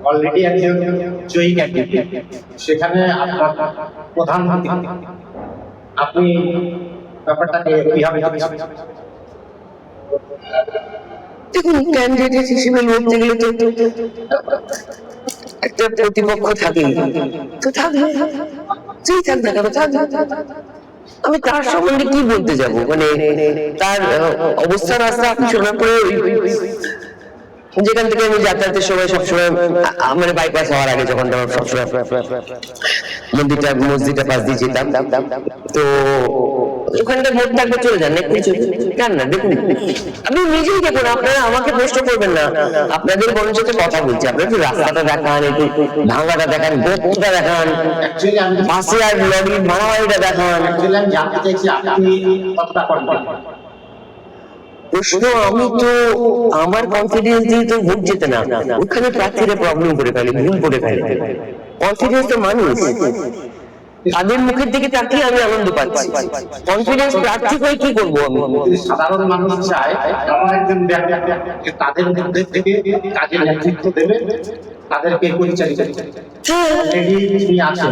Already একজন জয়ী candidate, সেখানে আপনার প্রধানমন্ত্রী, আপনি ব্যাপারটাকে কিভাবে দেখুন, ক্যান্ডিডেট হিসেবে লড়তে গেলে তো একটা প্রতিপক্ষ থাকেই, তো থাকবে, যেই থাক না কেন থাকবে। আমি তার সম্বন্ধে কি বলতে যাব? মানে তার অবস্থা রাস্তা আপনি শোনার পরে যেখান থেকে আমি যাতায়াতের সময় সবসময় মানে বাইপাস হওয়ার আগে যখন সবসময় মসজিদটা পাশ দিয়ে যেতাম, তো ওখানটা ভোট থাকবে চলে যান, কিছু কেন না। দেখুন, আপনি নিজেই দেখুন, আপনারা আমাকে প্রশ্ন করবেন না, আপনাদের বরঞ্চ কথা বলছি, আপনারা একটু রাস্তাটা দেখান, একটু ভাঙাটা দেখান, গোপটা দেখান, পাশে আর লরির মারামারিটা দেখান। প্রশ্ন, আমি তো আমার কনফিডেন্স দিয়ে তো ভোট যেতে না, ওখানে প্রার্থীরা প্রবলেম করে ফেলে, ভুল করে ফেলে। কনফিডেন্স তো মানুষ, তাদের মুখের দিকে তাকিয়ে আমি আনন্দ পাচ্ছি। কনফিডেন্স প্রার্থী হয়ে কি করবো আমি? সাধারণ মানুষ চায় এমন একজন ব্যক্তি তাদের মধ্যে থেকে কাজের নেতৃত্ব দেবে, তাদেরকে পরিচালিত তুমি আছেন,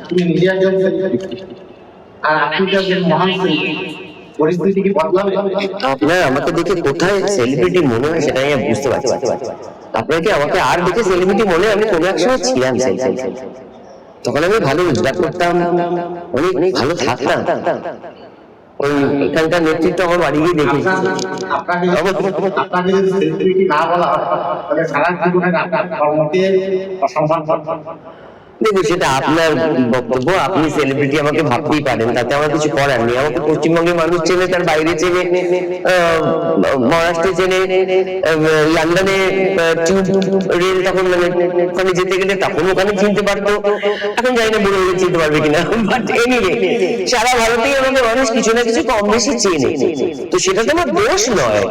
তুমি নিজে একজন, আর আপনি একজন মহান পরিস্থিতি কি বদলাবে? আপনার আমাকে দেখে কোথায় সেলিব্রিটি মনে হয় সেটাই আমি বুঝতে পারছি। আপনাকে আমাকে আর দেখে সেলিব্রিটি মনে হয়? আমি কোনো এক সময় ছিলাম, তখন আমি ভালো রোজগার করতাম, অনেক ভালো থাকতাম, ওই এখানকার নেতৃত্ব আমার বাড়ি গিয়ে দেখেছি। আপনাকে যদি সেলিব্রিটি না বলা হয় তাহলে সারা জীবনের আপনার কর্মকে অসম্মান করবেন। দেখুন, সেটা আপনার বক্তব্য, আপনি সেলিব্রিটি আমাকে ভাবতেই পারেন, তাতে আমার কিছু করার নেই। আমাকে পশ্চিমবঙ্গের মানুষ চেনে, তার বাইরে চেনে, মহারাষ্ট্রে চেনে, লন্ডনে টিউব রেল তখন মানে ওখানে যেতে গেলে তখন ওখানে চিনতে পারতো, এখন জানি না বুড়ো হলে চিনতে পারবে কিনা, বাট এনিওয়ে সারা ভারতেই আমাকে মানুষ কিছু না কিছু কম বেশি চেনে। তো সেটা তো আমার দোষ নয়,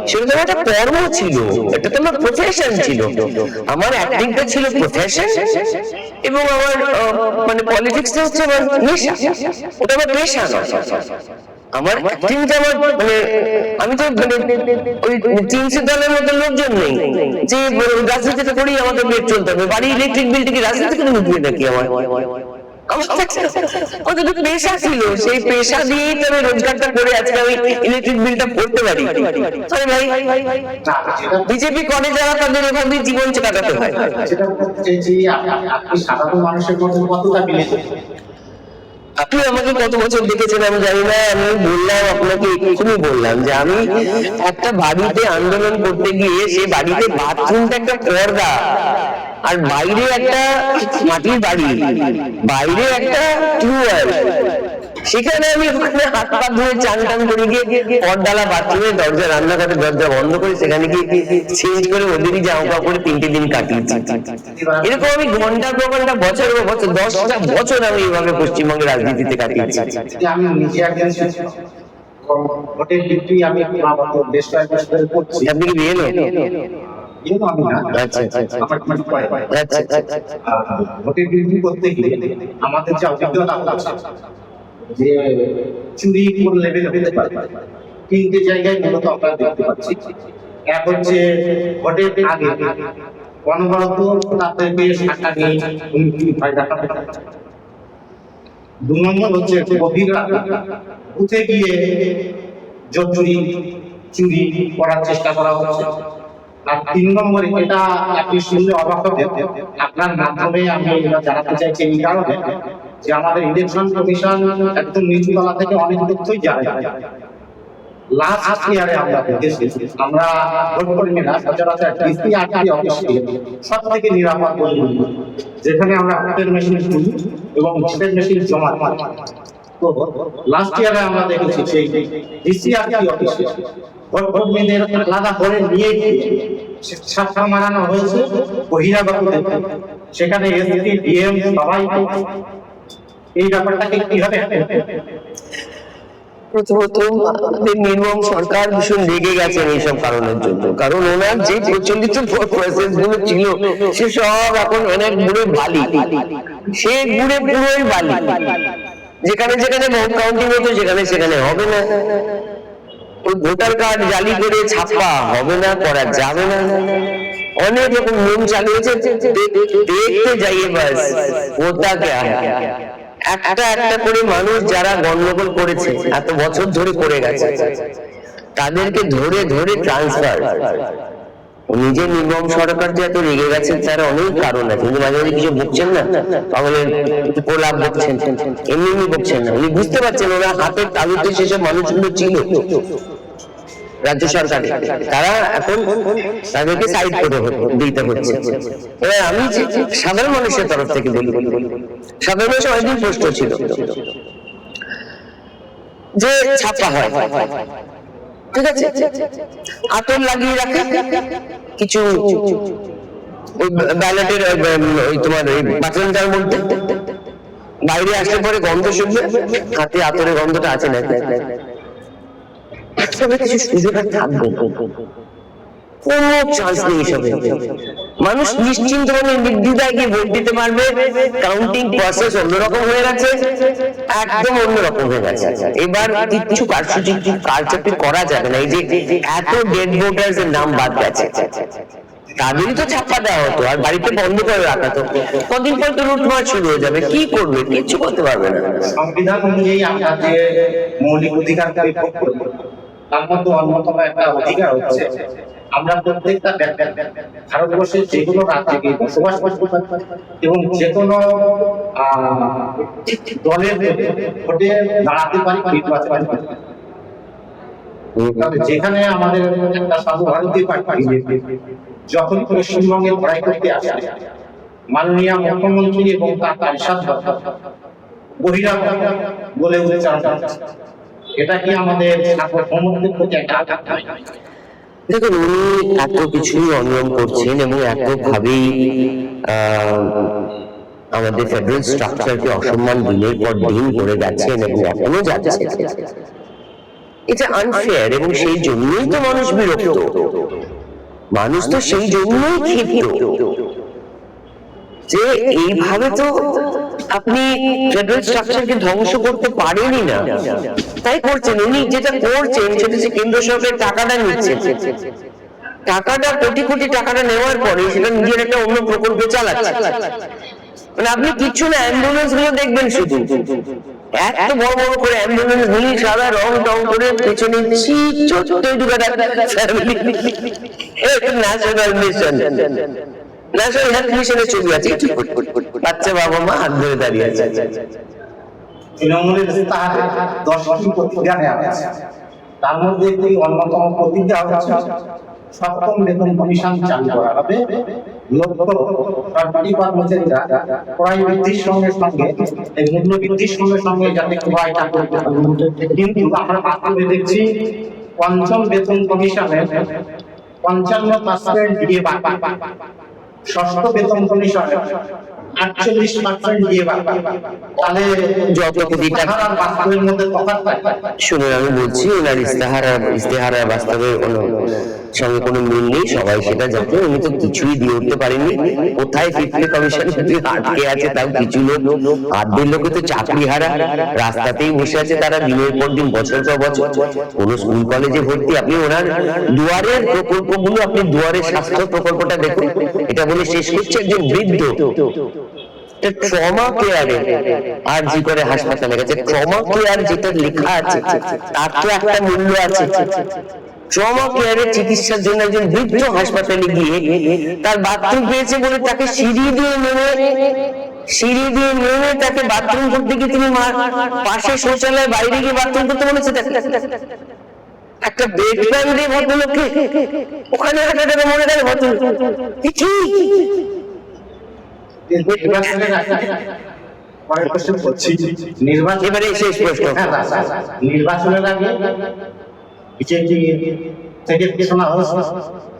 সেটা তো একটা কর্ম ছিল, এটা তো আমার প্রফেশন ছিল। আমার অ্যাক্টিংটা ছিল প্রফেশন, এবং আমার মানে পলিটিক্সটা হচ্ছে আমার নেশা, ওটা আমার পেশা নয়। আমার অ্যাক্টিংটা আমার মানে আমি তো মানে ওই তিনশো দলের মতো লোকজন নেই যে রাজনীতিটা করেই আমাকে পেট চলতে হবে। বাড়ি ইলেকট্রিক বিলটা কি রাজনীতি করে উঠবে নাকি? আমার পেশা ছিল, সেই পেশা দিয়েই তো আমি রোজগারটা করে আজকে আমি ইলেকট্রিক বিলটা ভরতে পারি। বিজেপি করে যারা, তাদের এভাবে জীবন কাটাতে হয়। আপনি আমাকে কত বছর দেখেছেন আমি জানি না, আমি বললাম আপনাকে, এক্ষুনি বললাম যে আমি একটা বাড়িতে আন্দোলন করতে গিয়ে সে বাড়িতে বাথরুমটা একটা পর্দা, আর বাইরে একটা মাটির বাড়ি, বাইরে একটা টিউবওয়েল, সেখানে আমি ওখানে হাত পা ধুয়ে চান টান করে গিয়ে পর্দালা বাথরুমের দরজা, রান্নাঘরের দরজা বন্ধ করে সেখানে গিয়ে চেঞ্জ করে ওদেরই জামা কাপড়ে 3টে দিন কাটিয়েছি। এরকম আমি ঘন্টার পর ঘন্টা, বছর পর বছর, 10টা বছর আমি এইভাবে পশ্চিমবঙ্গের রাজনীতিতে কাটিয়েছি। আমি নিজে একজন ভোটের ডিউটি আমি বেশ কয়েক বছর করছি। আপনি কি বিয়ে নেন? ভোটের ডিউটি করতে গিয়ে আমাদের যে অভিজ্ঞতা আছে যে চুরি কোন লেভেলে হতে পারে, 3টে জায়গায় মূলত আমরা দেখতে পাচ্ছি। এক হচ্ছে ভোটের আগে অনবরত তাদেরকে টাকা নিয়ে ভয় দেখাতে, 2 নম্বর হচ্ছে গভীর রাতে বুথে গিয়ে চুরি করার চেষ্টা করা হচ্ছে, আর 3 নম্বরে, এটা আপনি শুনলে অবাক হবেন, আপনার মাধ্যমে আমি জানাতে চাইছি এই কারণে যে আমাদের ইলেকশন কমিশন একদম নিচু তলা থেকে অনেক তথ্যই জানে। লাস্ট ইয়ারে আমরা দেখেছি, আমরা ভোটকর্মীরা সচরাচর ডিসিআরটি অফিসে সবথেকে নিরাপদ বলে মনে করি, যেখানে আমরা ভোটের মেশিন তুলি এবং ভোটের মেশিন জমা দিই। তো লাস্ট ইয়ারে আমরা দেখেছি সেই ডিসিআরটি অফিসে ভোটকর্মীদের আলাদা করে নিয়ে গিয়ে ছাত্রা মারানো হয়েছে বহিরাগতদের, সেখানে এসপি ডিএম সবাই। এই ব্যাপারটাকে কিভাবে? প্রথমত আমাদের নির্মম সরকার ভীষণ রেগে গেছেন এইসব কারণের জন্য, কারণ ওনার যে প্রচলিত প্রসেস গুলো ছিল সে সব এখন অনেক গুড়ে বালি, সে গুড়ে পুরোই বালি, যেখানে যেখানে ভোট কাউন্টিং হতো সেখানে সেখানে হবে না। ওই ভোটার কার্ড জালি করে ছাপা হবে না, করা যাবে না, অনেক রকম নিয়ম চালু হয়েছে, দেখতে যাইয়ে বাস ওটা क्या है। একটা একটা করে মানুষ যারা গন্ডগোল করেছে এত বছর ধরে করে গেছে তাদেরকে ধরে ধরে ট্রান্সফার। নিজে নির্মম সরকার যে এত রেগে গেছে তার অনেক কারণ আছে, কিন্তু মাঝে মাঝে কিছু বকছেন না, তাহলে প্রলাপ বকছেন, এমনি এমনি বকছেন না, উনি বুঝতে পারছেন ওরা হাতের তালুতে সেসব মানুষগুলো ছিল রাজ্য সরকারে, তারা এখন তাদেরকে সাইড করে দিতে হচ্ছে। এবার আমি সাধারণ মানুষের তরফ থেকে বলি, সাধারণ মানুষ অনেকদিন প্রশ্ন ছিল যে ছাপা হয়, ঠিক আছে, আতর লাগিয়ে রাখে কিছু ওই ব্যালটের ওই তোমার ওই বাটনটার মধ্যে, বাইরে আসলে পরে গন্ধ শুনবে, হাতে আতরের গন্ধটা আছে না, একসঙ্গে কিছু সুযোগ থাকবে, কোনো চান্স নেই এসবে। মানুষ নিশ্চিন্ত ভাবে নির্দ্বিধায় গিয়ে ভোট দিতে পারবে, কাউন্টিং প্রসেস অন্যরকম হয়ে গেছে, একদম অন্যরকম হয়ে গেছে। এবার কিছু কারচুপি করা যাবে না, এই যে এত ডেড ভোটার্স এর নাম বাদ গেছে তাদেরই তো ছাপ্পা দেওয়া হতো, আর বাড়িতে বন্ধ করে রাখা তো, কদিন পর তো লুটমার শুরু হয়ে যাবে, কি করবে, কিচ্ছু করতে পারবে না। সংবিধান অনুযায়ী আমরা যে মৌলিক অধিকার ভোগ করি তার মধ্যে অন্যতম একটা অধিকার হচ্ছে আমরা প্রত্যেকটা ভারতবর্ষের যে কোনো রাজ্যে গিয়ে বসবাস করতে পারি এবং যে কোনো দলের ভোটে দাঁড়াতে পারি, নির্বাচন করতে পারি। যেখানে আমাদের একটা সর্বভারতীয় পার্টি যখন পশ্চিমবঙ্গে লড়াই করতে আসে মাননীয় মুখ্যমন্ত্রী এবং তার পারিষদ বহিরাগত বলে উচ্চারণ করছে, এটা কি আমাদের সার্বভৌমত্বের প্রতি একটা আঘাত নয়? দেখুন, উনি এত কিছুই অনিয়ম করছেন এবং এত ভাবেই আমাদের ফেডারেল স্ট্রাকচারকে অসম্মান দিনের পর দিন করে যাচ্ছেন এবং এখনো যাচ্ছে, এটা আনফেয়ার, এবং সেই জন্যই তো মানুষ বিরক্ত, মানুষ তো সেই জন্যই ক্ষিপ্ত যে এইভাবে তো আপনি ফেডারেল স্ট্রাকচারকে ধ্বংস করতে পারেনই না, তাই করছেন। উনি যেটা করছেন সেটা হচ্ছে কেন্দ্র সরকার টাকাটা নিচ্ছে, টাকাটা কোটি কোটি টাকাটা নেওয়ার পরে সেটা নিজের একটা অন্য প্রকল্পে চালাচ্ছে। মানে আপনি কিছু না, অ্যাম্বুলেন্স গুলো দেখবেন শুধু এত বড় বড় করে অ্যাম্বুলেন্স নীল সাদা রং টং করে পেছনে ন্যাশনাল মিশন, ন্যাশনাল হেলথ মিশনের ছবি আছে, বাচ্চা বাবা মা হাত ধরে দাঁড়িয়ে আছে। তৃণমূলের তার 10টি প্রতিজ্ঞা নেওয়া হয়েছে, তার মধ্যে একটি অন্যতম প্রতিজ্ঞা হচ্ছে সপ্তম বেতন কমিশন চালু করা হবে, লক্ষ্য সরকারি কর্মচারীরা ক্রয় বৃদ্ধির সঙ্গে সঙ্গে এই মূল্য বৃদ্ধির সঙ্গে সঙ্গে যাতে ক্রয়টা করতে পারে। কিন্তু আমরা বাস্তবে দেখছি পঞ্চম বেতন কমিশনের 55% দিয়ে বাড়বে, ষষ্ঠ বেতন কমিশনের 48% দিয়ে বাড়বে, তাহলে যত কোটি টাকা বাস্তবের মধ্যে তফাৎ থাকে। শুনুন, আমি বলছি ওনার ইস্তেহার আর বাস্তবের সঙ্গে কোনো মিল নেই, সবাই সেটা জানে। উনি তো কিছুই দিয়ে উঠতে পারেননি, কোথায় ফিফটি কমিশন আটকে আছে তাও কিছু লোক, আধের লোকে তো চাকরি হারা রাস্তাতেই বসে আছে, তারা দিনের পর দিন বছর পর বছর কোন স্কুল কলেজে ভর্তি। আপনি ওনার দুয়ারের প্রকল্পগুলো, আপনি দুয়ারের স্বাস্থ্য প্রকল্পটা দেখুন, এটা বলে শেষ করছে একজন বৃদ্ধ ট্রমা কেয়ারে আর জি করে হাসপাতালে গেছে, ট্রমা কেয়ার যেটা লেখা আছে তার তো একটা মূল্য আছে। ট্রমা কেয়ারে চিকিৎসার জন্য একজন বৃদ্ধ হাসপাতালে গিয়ে তার বাথরুম পেয়েছে বলে তাকে সিঁড়ি দিয়ে নেমে তাকে বাথরুম করতে গিয়ে তিনি পাশে শৌচালয়ের বাইরে গিয়ে বাথরুম করতে বলেছে। একটা বেড প্যান দিয়ে ভদ্রলোককে ওখানে মনে গেল ভদ্রলোক নির্বাচনের আগে বিজেপি থেকে ঘোষণা হয়েছে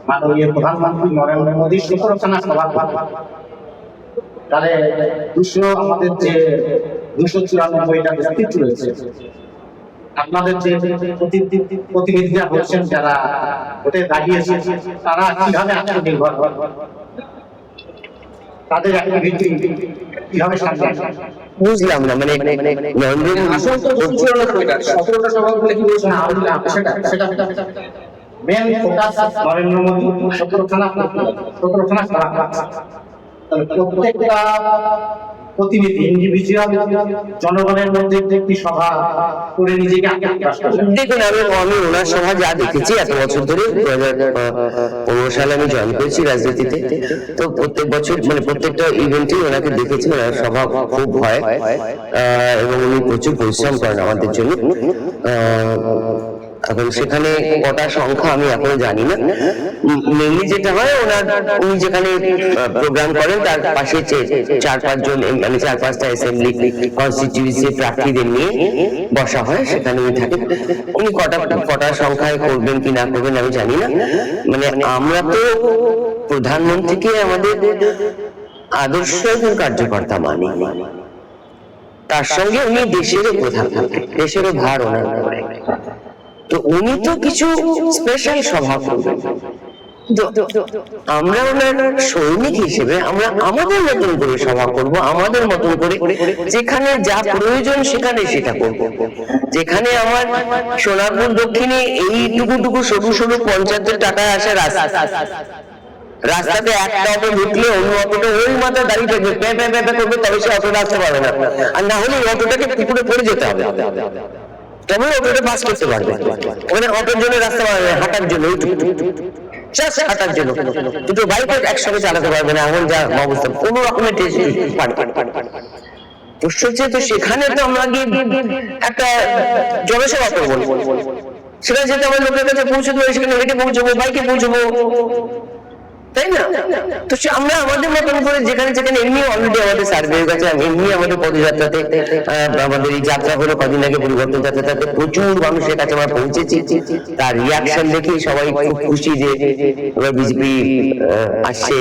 মাননীয় প্রধানমন্ত্রী নরেন্দ্র মোদী 17খানা সভা করবেন, তাহলে আমাদের যে 294টা ডিস্ট্রিক্ট রয়েছে, আপনাদের যে প্রতিনিধিরা হচ্ছেন যারা ভোটে দাঁড়িয়েছে তারা কিভাবে আত্মনির্ভর হবে? তাদের অ্যাক্টিভিটি কিভাবে সামনে বুঝলাম না, মানে নরেন্দ্র আসল তো 17টা সভা বলে কি বলছেন? সেটা মেন ফোকাস নরেন্দ্র মোদী 17খানা প্রত্যেকটা প্রতিনিধি ইন্ডিভিজুয়াল জনগণের মধ্যে একটি সভা করে নিজেকে প্রকাশ করলেন। দেখুন, আমি ওনার সভা যা দেখেছি এত বছর ধরে, 2015 সালে আমি জয়েন করেছি রাজনীতিতে, তো প্রত্যেক বছর মানে প্রত্যেকটা ইভেন্টে ওনাকে দেখেছি। ওনার সভা খুব হয় এবং উনি প্রচুর পরিশ্রম করেন আমাদের জন্য। এখন সেখানে কটা সংখ্যা আমি এখনো জানি না। মেনলি যেটা হয়, উনি যেখানে প্রোগ্রাম করেন তার পাশে 4-5 জন মানে 4-5টা অ্যাসেম্বলি কনস্টিটিউয়েন্সি প্রার্থীদের নিয়ে বসা হয়, সেখানে উনি থাকেন। উনি কটা সংখ্যায় করবেন কি না করবেন আমি জানি না। মানে আমরা তো প্রধানমন্ত্রীকে আমাদের আদর্শ এবং কার্যকর্তা মানি, তার সঙ্গে উনি দেশেরও প্রধান, দেশেরও ভার ওনার উপরে। তো উনি তো কিছু স্পেশাল সভা করবেন, আমরা ওনার সৈনিক হিসেবে আমরা আমাদের মতন করে সভা করব, আমাদের মতন করে, যেখানে যা প্রয়োজন সেখানে সেটা করব। যেখানে আমার সোনারপুর দক্ষিণে এইটুকু সরু পঞ্চায়েতের টাকায় আসে রাস্তাতে একটা অটো ঢুকলে অন্য অটোটা ওই মাথা দাঁড়িয়ে থাকবে, প্যাঁ করবে, তবে সে অটোটা আসতে পারবে না। আর না হলে অটোটাকে পুকুরে পড়ে যেতে হবে, তবে অটোটা পাস করতে পারবে। ওখানে অটোর জন্য রাস্তা পাবে, হাঁটার জন্য হাঁটার জন্য দুটো বাইক একসঙ্গে চালাতে পারবে না, এমন যা অবস্থা, কোন রকমের তো সেখানে তো আমরা গিয়ে একটা জনসভা করবো, সেখানে যেতে আমার লোকের কাছে পৌঁছে দেবো, সেখানে হেঁটে পৌঁছবো, বাইকে পৌঁছবো, তাই না? তো আমরা আমাদের মতন করে যেখানে এমনি অলরেডি আমাদের সার্ভে হয়ে গেছে, এমনি আমাদের পদযাত্রাতে আমাদের এই যাত্রা হলো কদিন আগে, পরিবর্তন যাত্রাতে প্রচুর মানুষের কাছে আমরা পৌঁছেছি। তার রিয়াকশন দেখে সবাই খুব খুশি যে এবার বিজেপি আসছে,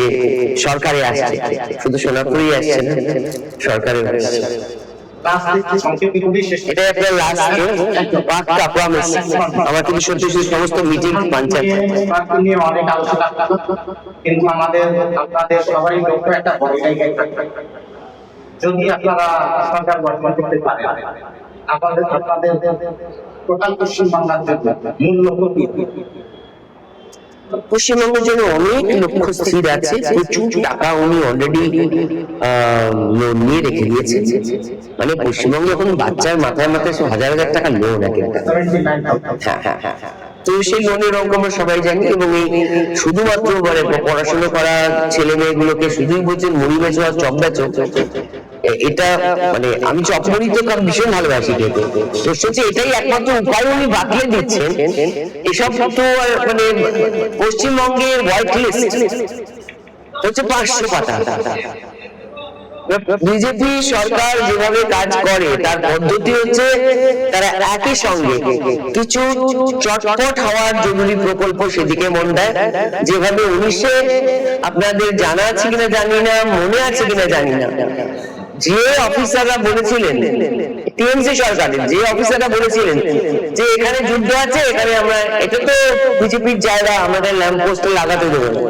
সরকারে আসছে, শুধু সোনারপুরেই আসছে না, সরকারে আসছে। এটা একটা লাস্ট পাক্কা প্রমিস আমার, কিন্তু সত্যি সমস্ত মিটিং পঞ্চায়েত নিয়ে অনেক আলোচনা, কিন্তু আপনাদের সবারই লক্ষ্য একটা বড় জায়গায় থাকবে। যদি আপনারা সরকার গঠন করতে পারেন, আপনাদের টোটাল পশ্চিমবাংলার জন্য মূল লক্ষ্য কি? পশ্চিমবঙ্গের জন্য অনেক লক্ষ্য স্থির আছে, প্রচুর টাকা উনি অলরেডি লোন নিয়ে রেখে দিয়েছেন। মানে পশ্চিমবঙ্গে এখন বাচ্চার মাথায় 1000 টাকা লোন আছে। তো সেই লোনের অঙ্ক আমরা সবাই জানি, এবং এই শুধুমাত্র মানে পড়াশোনা করা ছেলে মেয়েগুলোকে শুধুই বলছেন মুড়ি বেচো আর চপ বেচো, এটা মানে আমি চপ মুড়ি তো ভীষণ ভালোবাসি খেতে, তো হচ্ছে এটাই একমাত্র উপায় উনি বাতিয়ে দিচ্ছেন। এসব তো মানে পশ্চিমবঙ্গের হোয়াইট লিস্ট হচ্ছে 500 পাতা। বিজেপি সরকার যেভাবে কাজ করে তার পদ্ধতি হচ্ছে তারা একই সঙ্গে কিছু চটপট হওয়ার জরুরি প্রকল্প সেদিকে মন দেয়। যেভাবে 19-এ আপনাদের জানা আছে কিনা জানি না, মনে আছে কিনা জানি না, যে অফিসাররা বলেছিলেন, টিএমসি সরকারের যে অফিসাররা বলেছিলেন যে এখানে যুদ্ধ আছে, এখানে আমরা, এটা তো বিজেপির জায়গা, আমাদের ল্যাম্প পোস্ট লাগাতে দেবো না,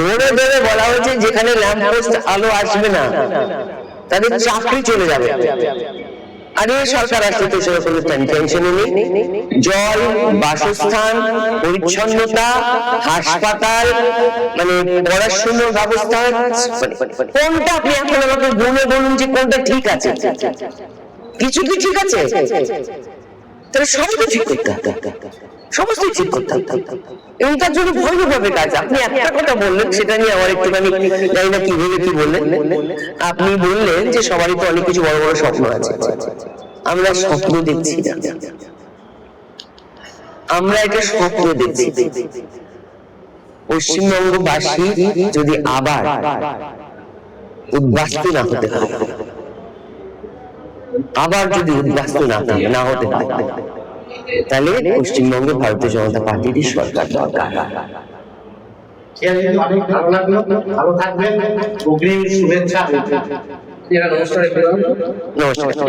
ধরে ধরে বলা হয়েছে যেখানে ল্যাম্প পোস্ট আলো আসবে না তাদের চাকরি চলে যাবে। আর এই সরকার আসছে তো সেরকম টেনশনই নেই। জল, বাসস্থান, পরিচ্ছন্নতা, হাসপাতাল, মানে পড়াশোনার ব্যবস্থা, কোনটা আপনি এখন আমাকে গুনে বলুন যে কোনটা ঠিক আছে? কিছু কি ঠিক আছে? তাহলে সবই তো ঠিক করতে হবে, সমস্তই ঠিক করতে হবে, এবং তার জন্য ভয়ভাবে কাজ। আপনি একটা কথা বললেন, সেটা নিয়ে আমার একটুখানি জানি না কিভাবে কি বললেন। আপনি বললেন যে সবারই তো অনেক কিছু বড় বড় স্বপ্ন আছে, আমরা স্বপ্ন দেখছি না, আমরা একটা স্বপ্ন দেখছি পশ্চিমবঙ্গবাসী যদি আবার উদ্বাস্তু না হতে হয়, আবার যদি উদ্বাস্তু না হতে হয়, তাহলে পশ্চিমবঙ্গে ভারতীয় জনতা পার্টির সরকার দরকার। অনেক ভালো লাগলো, ভালো থাকবেন, অগ্রিম শুভেচ্ছা। নমস্কার।